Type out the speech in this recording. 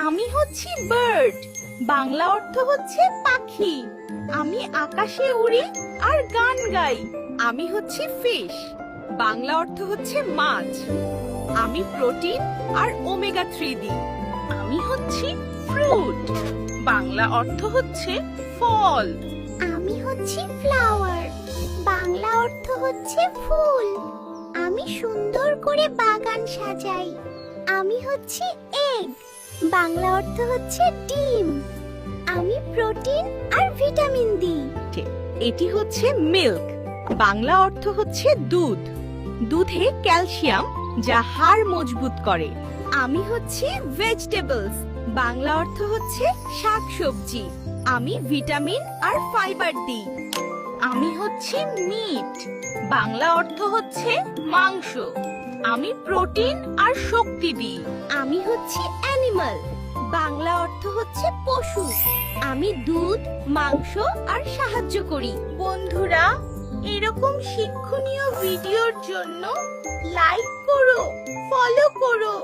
আমি হচ্ছি বার্ড, বাংলা অর্থ হচ্ছে পাখি। আমি আকাশে উড়ি আর গান গাই। আমি হচ্ছি ফিশ, বাংলা অর্থ হচ্ছে মাছ। আমি প্রোটিন আর ওমেগা 3 দিই। আমি হচ্ছি ফ্রুট, বাংলা অর্থ হচ্ছে ফল। আমি হচ্ছি ফ্লাওয়ার, বাংলা অর্থ হচ্ছে ফুল। আমি সুন্দর করে বাগান সাজাই। আমি হচ্ছি এগ, বাংলা অর্থ হচ্ছে ডিম। আমি প্রোটিন আর ভিটামিন দিই। এটি হচ্ছে মিল্ক, বাংলা অর্থ হচ্ছে দুধ। দুধে ক্যালসিয়াম যা হাড় মজবুত করে। আমি হচ্ছি ভেজিটেবলস, বাংলা অর্থ হচ্ছে শাকসবজি। আমি ভিটামিন আর ফাইবার দিই। আমি হচ্ছি মিট, বাংলা অর্থ হচ্ছে মাংস। আমি প্রোটিন আর শক্তি দিই। আমি হচ্ছি অ্যানিমাল, বাংলা অর্থ হচ্ছে পশু। আমি দুধ, মাংস আর সাহায্য করি। বন্ধুরা, এরকম শিক্ষণীয় ভিডিওর জন্য লাইক করো, ফলো করো।